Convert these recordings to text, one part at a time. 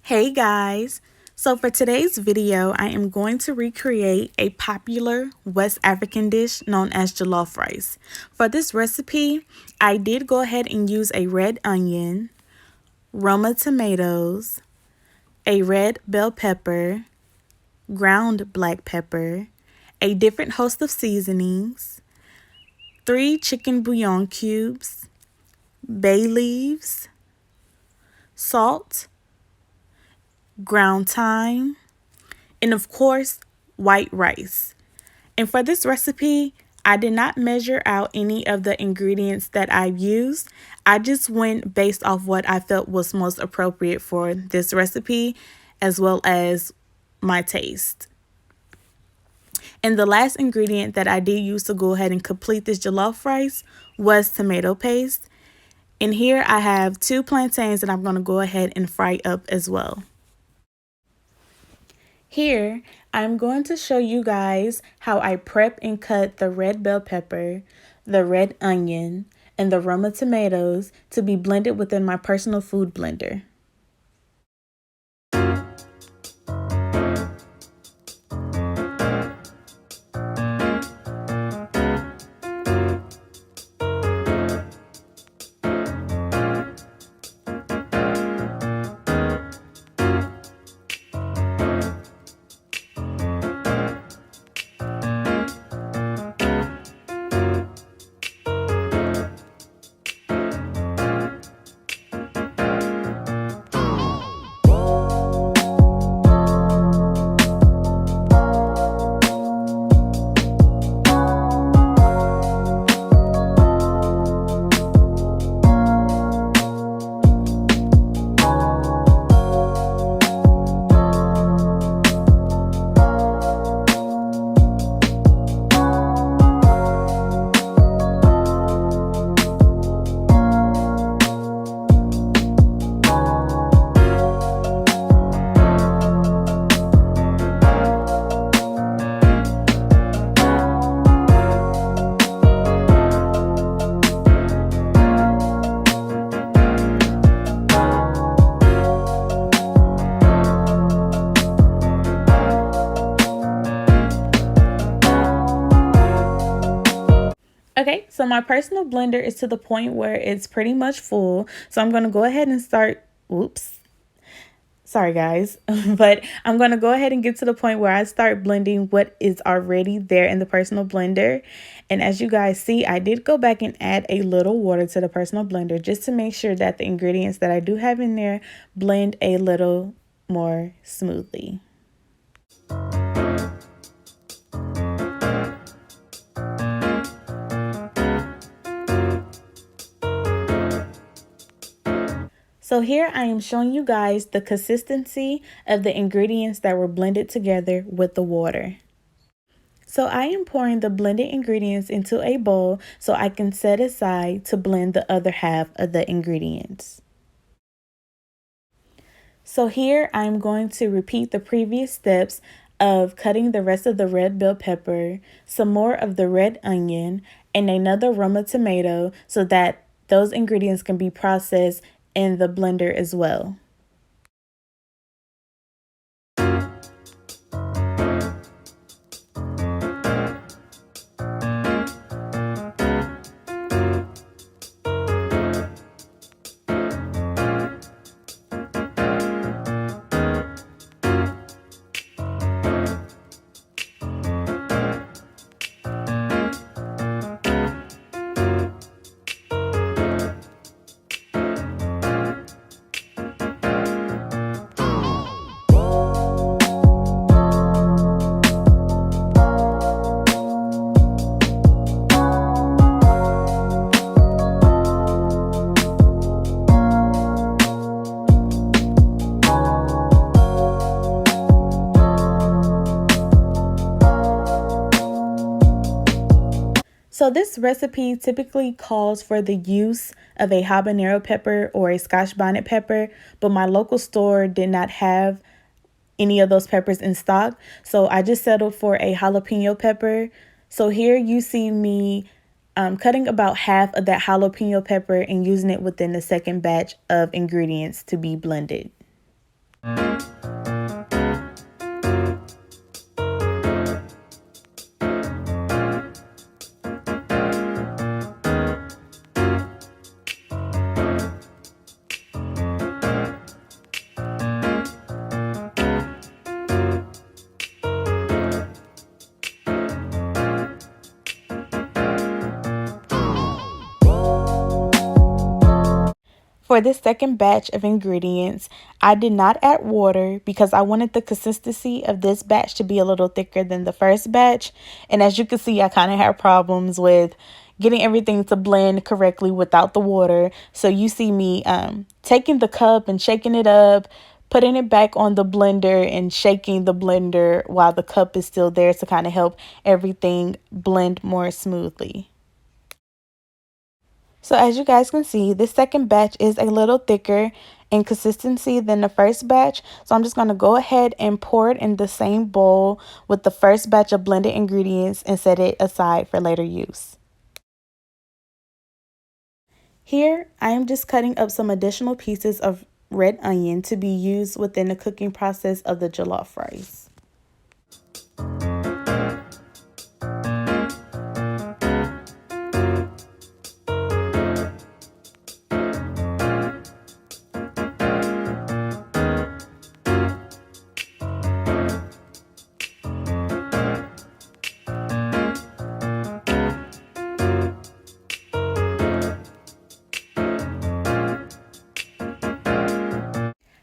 Hey guys! So for today's video, I am going to recreate a popular West African dish known as jollof rice. For this recipe, I did go ahead and use a red onion, Roma tomatoes, a red bell pepper, ground black pepper, a different host of seasonings, 3 chicken bouillon cubes, bay leaves, salt, ground thyme, and of course, white rice. And for this recipe, I did not measure out any of the ingredients that I've used. I just went based off what I felt was most appropriate for this recipe, as well as my taste. And the last ingredient that I did use to go ahead and complete this jollof rice was tomato paste. And here I have 2 plantains that I'm going to go ahead and fry up as well. Here, I'm going to show you guys how I prep and cut the red bell pepper, the red onion, and the Roma tomatoes to be blended within my personal food blender. Okay, so my personal blender is to the point where it's pretty much full. So I'm going to go ahead and start, sorry guys, but I'm going to go ahead and get to the point where I start blending what is already there in the personal blender. And as you guys see, I did go back and add a little water to the personal blender just to make sure that the ingredients that I do have in there blend a little more smoothly. So here I am showing you guys the consistency of the ingredients that were blended together with the water. So I am pouring the blended ingredients into a bowl so I can set aside to blend the other half of the ingredients. So here I'm going to repeat the previous steps of cutting the rest of the red bell pepper, some more of the red onion, and another Roma tomato so that those ingredients can be processed in the blender as well. So this recipe typically calls for the use of a habanero pepper or a Scotch bonnet pepper, but my local store did not have any of those peppers in stock, so I just settled for a jalapeno pepper. So here you see me cutting about half of that jalapeno pepper and using it within the second batch of ingredients to be blended. For this second batch of ingredients, I did not add water because I wanted the consistency of this batch to be a little thicker than the first batch. And as you can see, I kind of had problems with getting everything to blend correctly without the water. So you see me taking the cup and shaking it up, putting it back on the blender and shaking the blender while the cup is still there to kind of help everything blend more smoothly. So as you guys can see, this second batch is a little thicker in consistency than the first batch. So I'm just going to go ahead and pour it in the same bowl with the first batch of blended ingredients and set it aside for later use. Here, I am just cutting up some additional pieces of red onion to be used within the cooking process of the jollof rice.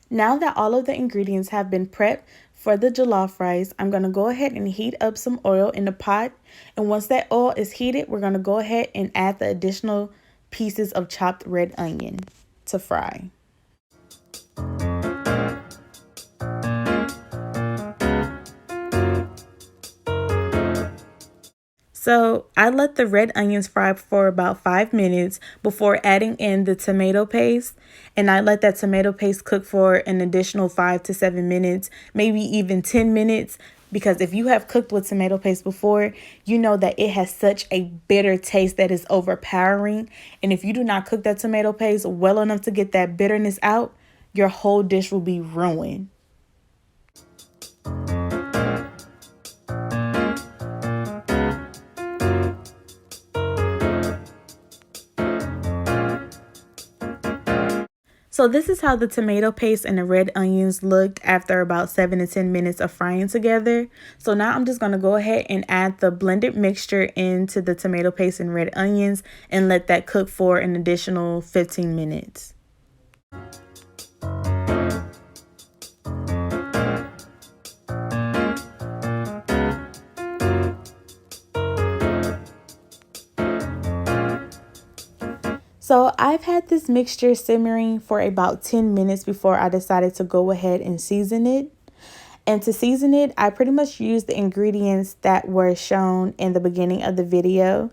Now that all of the ingredients have been prepped for the jollof rice, I'm going to go ahead and heat up some oil in the pot. And once that oil is heated, we're going to go ahead and add the additional pieces of chopped red onion to fry. So I let the red onions fry for about 5 minutes before adding in the tomato paste. And I let that tomato paste cook for an additional 5 to 7 minutes, maybe even 10 minutes. Because if you have cooked with tomato paste before, you know that it has such a bitter taste that is overpowering. And if you do not cook that tomato paste well enough to get that bitterness out, your whole dish will be ruined. So this is how the tomato paste and the red onions looked after about 7 to 10 minutes of frying together. So now I'm just going to go ahead and add the blended mixture into the tomato paste and red onions and let that cook for an additional 15 minutes. So I've had this mixture simmering for about 10 minutes before I decided to go ahead and season it. And to season it, I pretty much used the ingredients that were shown in the beginning of the video,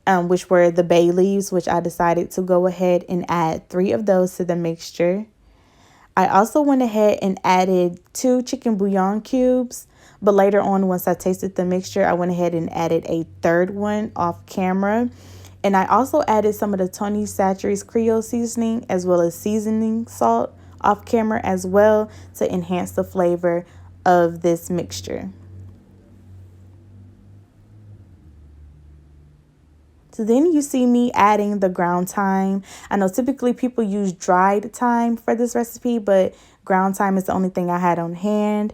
which were the bay leaves, which I decided to go ahead and add 3 of those to the mixture. I also went ahead and added 2 chicken bouillon cubes, but later on, once I tasted the mixture, I went ahead and added a 3rd one off camera. And I also added some of the Tony Chachere's Creole seasoning as well as seasoning salt off camera as well to enhance the flavor of this mixture. So then you see me adding the ground thyme. I know typically people use dried thyme for this recipe, but ground thyme is the only thing I had on hand.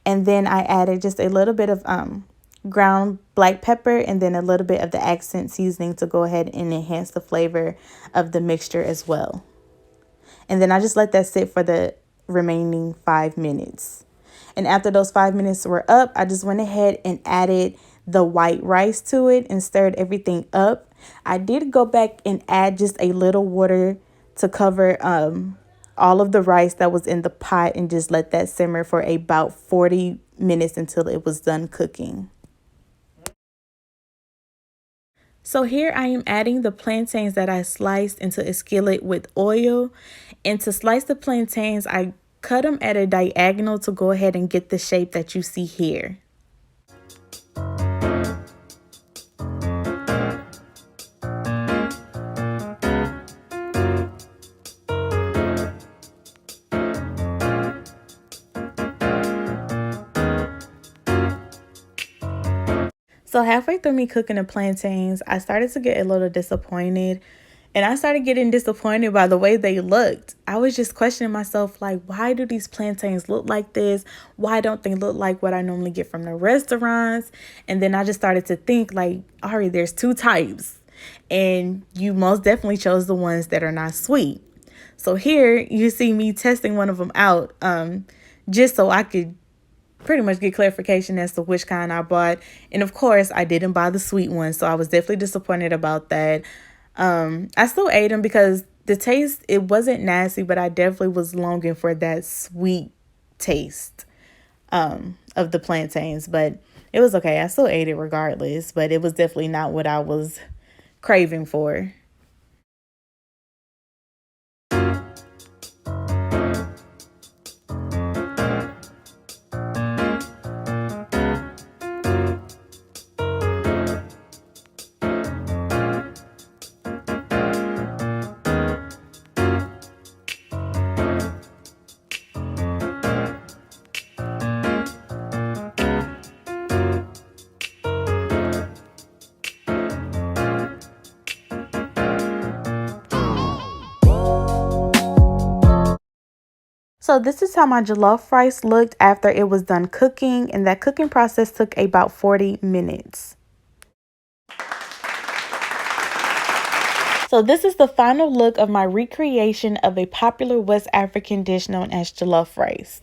And then I added just a little bit of ground black pepper and then a little bit of the accent seasoning to go ahead and enhance the flavor of the mixture as well. And then I just let that sit for the remaining 5 minutes. And after those 5 minutes were up, I just went ahead and added the white rice to it and stirred everything up. I did go back and add just a little water to cover all of the rice that was in the pot and just let that simmer for about 40 minutes until it was done cooking. So here I am adding the plantains that I sliced into a skillet with oil. And to slice the plantains, I cut them at a diagonal to go ahead and get the shape that you see here. So halfway through me cooking the plantains, I started to get a little disappointed. And I started getting disappointed by the way they looked. I was just questioning myself, like, why do these plantains look like this? Why don't they look like what I normally get from the restaurants? And then I just started to think, like, Ari, there's two types. And you most definitely chose the ones that are not sweet. So here you see me testing one of them out, just so I could pretty much get clarification as to which kind I bought. And of course, I didn't buy the sweet one, so I was definitely disappointed about that. I still ate them because the taste, it wasn't nasty, but I definitely was longing for that sweet taste of the plantains. But it was okay. I still ate it regardless, but it was definitely not what I was craving for. So this is how my jollof rice looked after it was done cooking, and that cooking process took about 40 minutes. So this is the final look of my recreation of a popular West African dish known as jollof rice.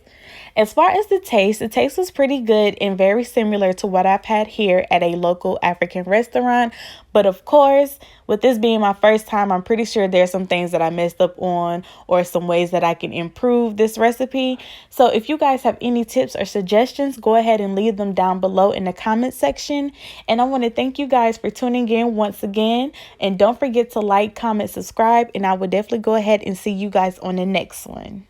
As far as the taste was pretty good and very similar to what I've had here at a local African restaurant. But of course, with this being my first time, I'm pretty sure there's some things that I messed up on or some ways that I can improve this recipe. So if you guys have any tips or suggestions, go ahead and leave them down below in the comment section. And I want to thank you guys for tuning in once again. And don't forget to like, comment, subscribe, and I will definitely go ahead and see you guys on the next one.